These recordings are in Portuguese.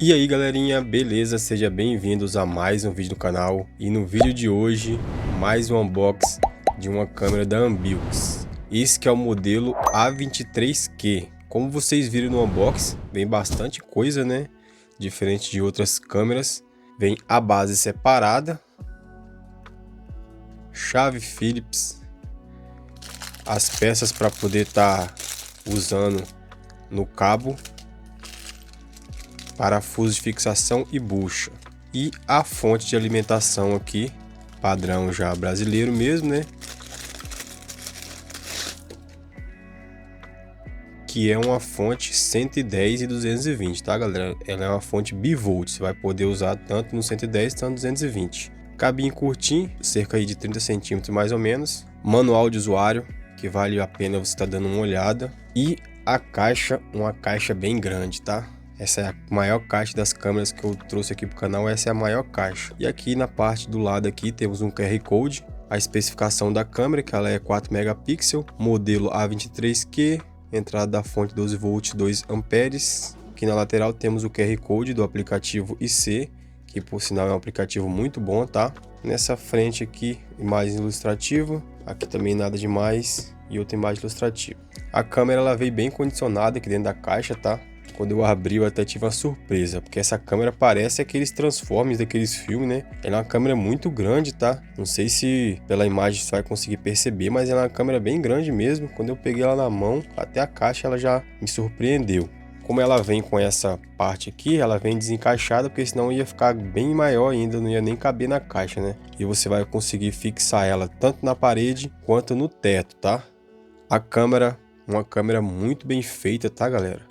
E aí galerinha, beleza? Sejam bem-vindos a mais um vídeo do canal. E no vídeo de hoje, mais um unboxing de uma câmera da Ambilks. Esse que é o modelo A23Q. Como vocês viram no unboxing, vem bastante coisa, né? Diferente de outras câmeras. Vem a base separada, chave Phillips, as peças para poder estar usando no cabo, parafuso de fixação e bucha, e a fonte de alimentação aqui, padrão já brasileiro mesmo, né? Que é uma fonte 110 e 220, tá galera? Ela é uma fonte bivolt, você vai poder usar tanto no 110 quanto no 220. Cabinho curtinho, cerca aí de 30 centímetros mais ou menos. Manual de usuário, que vale a pena você estar dando uma olhada. E a caixa, uma caixa bem grande, tá? Essa é a maior caixa das câmeras que eu trouxe aqui pro canal, essa é a maior caixa. E aqui na parte do lado aqui temos um QR Code, a especificação da câmera, que ela é 4 megapixels, modelo A23Q, entrada da fonte 12 volts 2 amperes. Aqui na lateral temos o QR Code do aplicativo IC, que por sinal é um aplicativo muito bom, tá? Nessa frente aqui, imagem ilustrativa, aqui também nada demais e outra imagem ilustrativa. A câmera ela veio bem condicionada aqui dentro da caixa, tá? Quando eu abri, eu até tive uma surpresa, porque essa câmera parece aqueles Transformers daqueles filmes, né? Ela é uma câmera muito grande, tá? Não sei se pela imagem você vai conseguir perceber, mas ela é uma câmera bem grande mesmo. Quando eu peguei ela na mão, até a caixa ela já me surpreendeu. Como ela vem com essa parte aqui, ela vem desencaixada, porque senão ia ficar bem maior ainda, não ia nem caber na caixa, né? E você vai conseguir fixar ela tanto na parede quanto no teto, tá? A câmera, uma câmera muito bem feita, tá galera?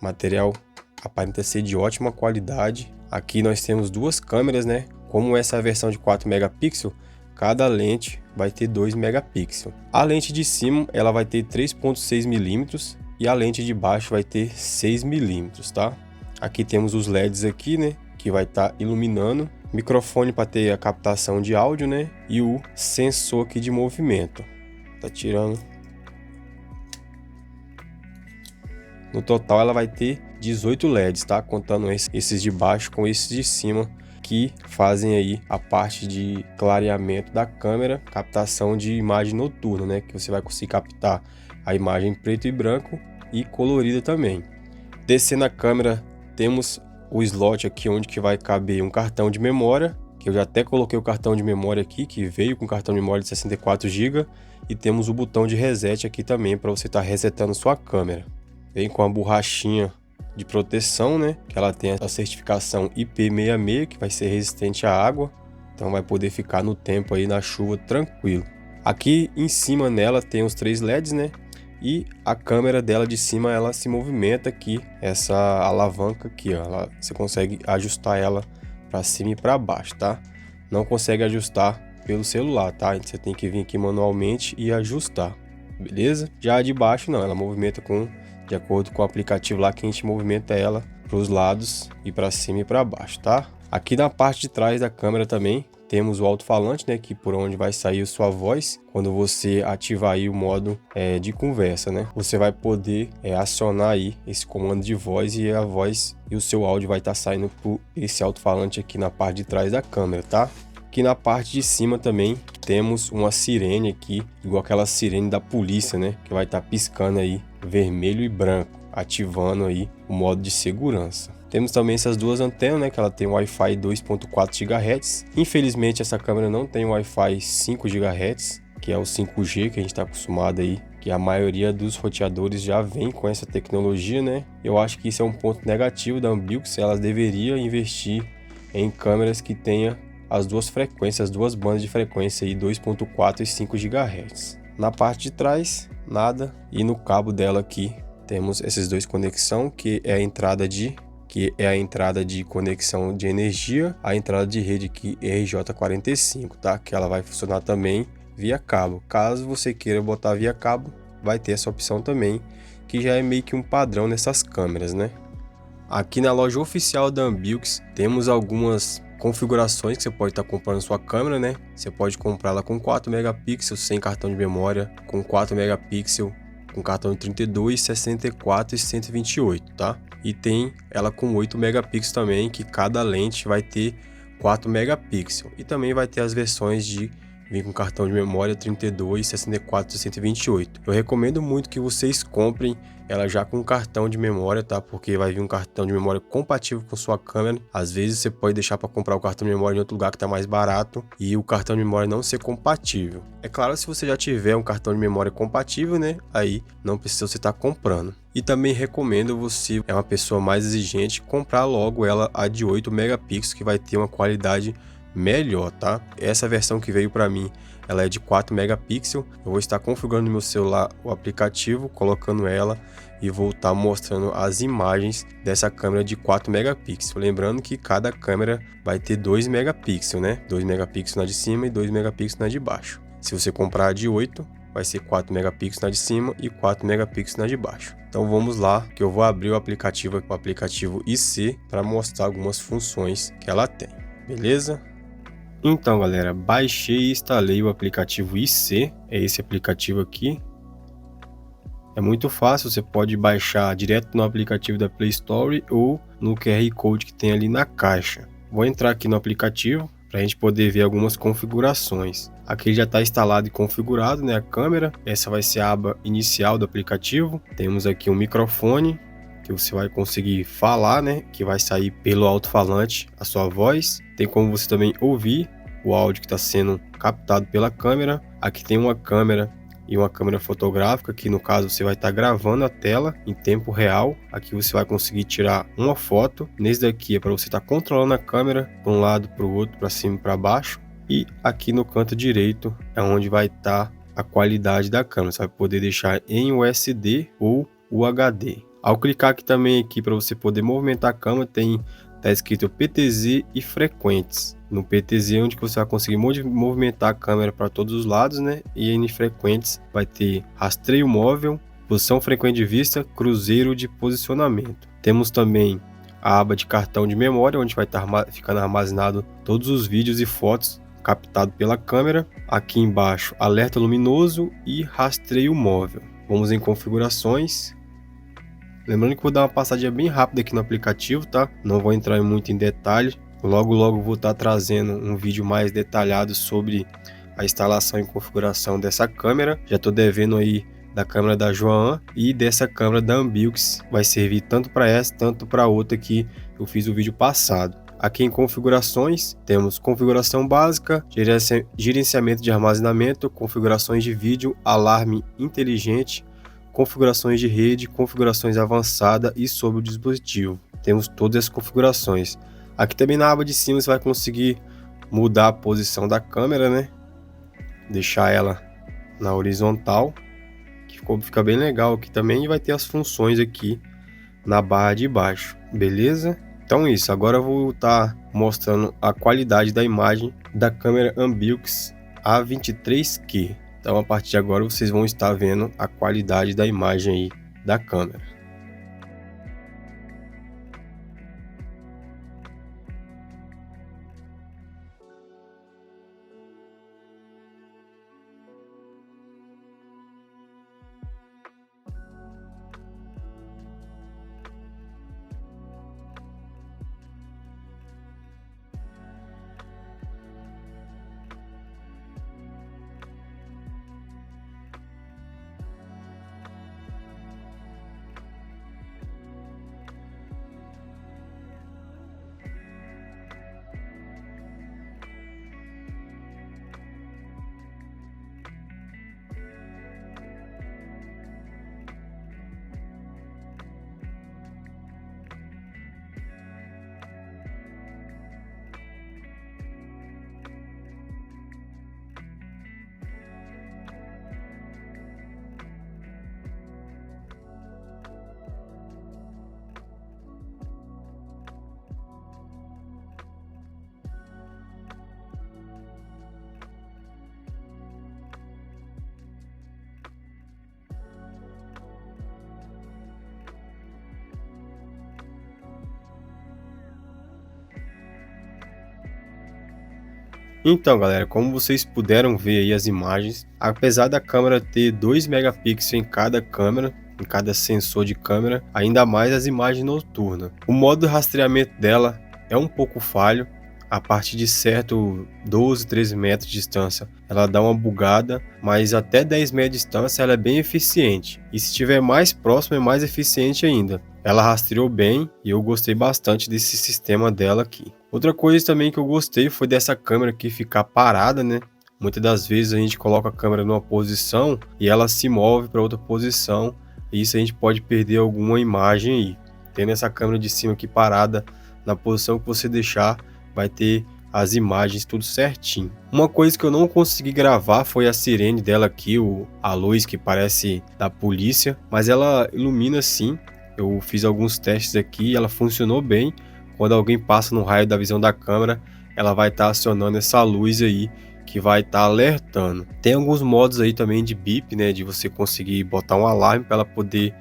Material aparenta ser de ótima qualidade. Aqui nós temos duas câmeras, né? Como essa é a versão de 4 megapixels, cada lente vai ter 2 megapixels. A lente de cima ela vai ter 3.6 milímetros e a lente de baixo vai ter 6 milímetros, tá? Aqui temos os LEDs aqui, né? Que vai estar iluminando. Microfone para ter a captação de áudio, né? E o sensor aqui de movimento. Tá tirando. No total ela vai ter 18 LEDs, tá? Contando esses de baixo com esses de cima, que fazem aí a parte de clareamento da câmera, captação de imagem noturna, né? Que você vai conseguir captar a imagem preto e branco e colorida também. Descendo a câmera, temos o slot aqui onde que vai caber um cartão de memória, que eu já até coloquei o cartão de memória aqui, que veio com cartão de memória de 64 GB, e temos o botão de reset aqui também para você estar resetando sua câmera. Vem com a borrachinha de proteção, né? Que ela tem a certificação IP66, que vai ser resistente à água. Então vai poder ficar no tempo aí na chuva tranquilo. Aqui em cima nela tem os 3 LEDs, né? E a câmera dela de cima ela se movimenta aqui. Essa alavanca aqui, ó. Você consegue ajustar ela para cima e para baixo, tá? Não consegue ajustar pelo celular, tá? Você tem que vir aqui manualmente e ajustar, beleza? Já a de baixo não, ela movimenta de acordo com o aplicativo lá, que a gente movimenta ela para os lados e para cima e para baixo, tá? Aqui na parte de trás da câmera também temos o alto-falante, né? Que por onde vai sair a sua voz quando você ativar aí o modo de conversa, né? Você vai poder acionar aí esse comando de voz e a voz e o seu áudio vai estar saindo por esse alto-falante aqui na parte de trás da câmera, tá? Aqui na parte de cima também temos uma sirene aqui, igual aquela sirene da polícia, né? Que vai estar piscando aí vermelho e branco, ativando aí o modo de segurança. Temos também essas duas antenas, né? Que ela tem Wi-Fi 2.4 GHz. Infelizmente essa câmera não tem Wi-Fi 5 GHz, que é o 5G que a gente está acostumado aí, que a maioria dos roteadores já vem com essa tecnologia, né? Eu acho que isso é um ponto negativo da Ambilks. Ela deveria investir em câmeras que tenha as duas frequências, as duas bandas de frequência aí, 2.4 e 5 GHz. Na parte de trás, nada. E no cabo dela aqui, temos esses dois conexão, que é a entrada de conexão de energia, a entrada de rede aqui RJ45, tá? Que ela vai funcionar também via cabo. Caso você queira botar via cabo, vai ter essa opção também, que já é meio que um padrão nessas câmeras, né? Aqui na loja oficial da Ambilks, temos algumas configurações que você pode estar comprando sua câmera, né? Você pode comprá-la com 4 megapixels sem cartão de memória, com 4 megapixels com cartão de 32, 64 e 128, tá? e tem ela com 8 megapixels também, que cada lente vai ter 4 megapixels. E também vai ter as versões de vir com cartão de memória 32, 64 e 128. Eu recomendo muito que vocês comprem ela já com cartão de memória, tá? Porque vai vir um cartão de memória compatível com sua câmera. Às vezes você pode deixar para comprar o cartão de memória em outro lugar que tá mais barato e o cartão de memória não ser compatível. É claro, se você já tiver um cartão de memória compatível, né? Aí não precisa você estar comprando. E também recomendo você, é uma pessoa mais exigente, comprar logo ela a de 8 megapixels, que vai ter uma qualidade melhor, tá? Essa versão que veio para mim, ela é de 4 megapixels. Eu vou estar configurando no meu celular o aplicativo, colocando ela e vou estar mostrando as imagens dessa câmera de 4 megapixels. Lembrando que cada câmera vai ter 2 megapixels, né? 2 megapixels na de cima e 2 megapixels na de baixo. Se você comprar a de 8, vai ser 4 megapixels na de cima e 4 megapixels na de baixo. Então vamos lá, que eu vou abrir o aplicativo IC para mostrar algumas funções que ela tem. Beleza? Então, galera, baixei e instalei o aplicativo IC, é esse aplicativo aqui. É muito fácil, você pode baixar direto no aplicativo da Play Store ou no QR Code que tem ali na caixa. Vou entrar aqui no aplicativo para a gente poder ver algumas configurações. Aqui já está instalado e configurado, né, a câmera. Essa vai ser a aba inicial do aplicativo. Temos aqui um microfone que você vai conseguir falar, né, que vai sair pelo alto-falante a sua voz. Tem como você também ouvir o áudio que está sendo captado pela câmera. Aqui tem uma câmera e uma câmera fotográfica, que no caso você vai estar gravando a tela em tempo real. Aqui você vai conseguir tirar uma foto. Nesse daqui é para você estar controlando a câmera para um lado, para o outro, para cima e para baixo. E aqui no canto direito é onde vai estar a qualidade da câmera. Você vai poder deixar em USD ou UHD. Ao clicar aqui também aqui para você poder movimentar a câmera, tá escrito PTZ e frequentes. No PTZ é onde você vai conseguir movimentar a câmera para todos os lados, né? E em frequentes vai ter rastreio móvel, posição frequente de vista, cruzeiro de posicionamento. Temos também a aba de cartão de memória, onde vai estar ficando armazenado todos os vídeos e fotos captados pela câmera. Aqui embaixo, alerta luminoso e rastreio móvel. Vamos em configurações. Lembrando que vou dar uma passadinha bem rápida aqui no aplicativo, tá? Não vou entrar muito em detalhe. Logo vou estar trazendo um vídeo mais detalhado sobre a instalação e configuração dessa câmera. Já estou devendo aí da câmera da Joan e dessa câmera da Ambilx. Vai servir tanto para essa, tanto para outra que eu fiz o vídeo passado. Aqui em configurações, temos configuração básica, gerenciamento de armazenamento, configurações de vídeo, alarme inteligente, configurações de rede, configurações avançadas e sobre o dispositivo. Temos todas as configurações. Aqui também na aba de cima você vai conseguir mudar a posição da câmera, né? Deixar ela na horizontal, que fica bem legal aqui também. E vai ter as funções aqui na barra de baixo, beleza? Então é isso, agora eu vou estar mostrando a qualidade da imagem da câmera Ambilx A23Q. Então a partir de agora vocês vão estar vendo a qualidade da imagem aí da câmera. Então, galera, como vocês puderam ver aí as imagens, apesar da câmera ter 2 megapixels em cada câmera, em cada sensor de câmera, ainda mais as imagens noturnas. O modo de rastreamento dela é um pouco falho, a partir de certo 12, 13 metros de distância ela dá uma bugada, mas até 10 metros de distância ela é bem eficiente, e se estiver mais próximo é mais eficiente ainda. Ela rastreou bem e eu gostei bastante desse sistema dela aqui. Outra coisa também que eu gostei foi dessa câmera aqui ficar parada, né? Muitas das vezes a gente coloca a câmera numa posição e ela se move para outra posição, e isso a gente pode perder alguma imagem aí. Tendo essa câmera de cima aqui parada, na posição que você deixar, vai ter as imagens tudo certinho. Uma coisa que eu não consegui gravar foi a sirene dela aqui, a luz que parece da polícia, mas ela ilumina sim. Eu fiz alguns testes aqui e ela funcionou bem. Quando alguém passa no raio da visão da câmera, ela vai estar acionando essa luz aí, que vai estar alertando. Tem alguns modos aí também de bip, né, de você conseguir botar um alarme para ela poder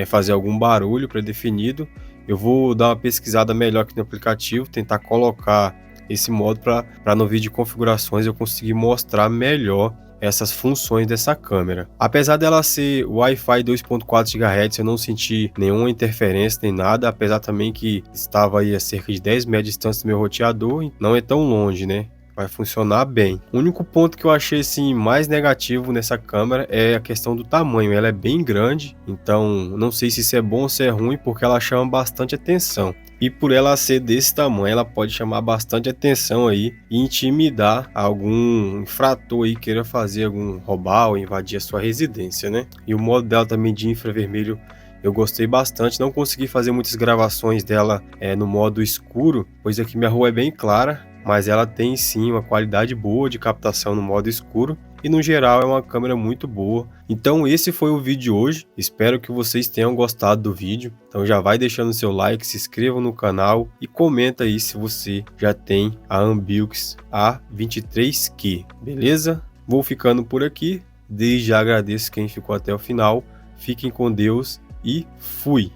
fazer algum barulho pré-definido. Eu vou dar uma pesquisada melhor aqui no aplicativo, tentar colocar esse modo para no vídeo de configurações eu conseguir mostrar melhor essas funções dessa câmera. Apesar dela ser Wi-Fi 2.4 GHz, eu não senti nenhuma interferência nem nada, apesar também que estava aí a cerca de 10 metros de distância do meu roteador, não é tão longe, né? Vai funcionar bem. O único ponto que eu achei assim mais negativo nessa câmera é a questão do tamanho. Ela é bem grande, então não sei se isso é bom ou se é ruim, porque ela chama bastante atenção. E por ela ser desse tamanho, ela pode chamar bastante atenção aí e intimidar algum infrator aí que queira fazer algum roubar ou invadir a sua residência, né? E o modo dela também de infravermelho eu gostei bastante. Não consegui fazer muitas gravações dela no modo escuro, pois aqui minha rua é bem clara, mas ela tem sim uma qualidade boa de captação no modo escuro e no geral é uma câmera muito boa. Então esse foi o vídeo de hoje, espero que vocês tenham gostado do vídeo. Então já vai deixando seu like, se inscreva no canal e comenta aí se você já tem a Ambilx A23Q, beleza? Vou ficando por aqui, desde já agradeço quem ficou até o final, fiquem com Deus e fui!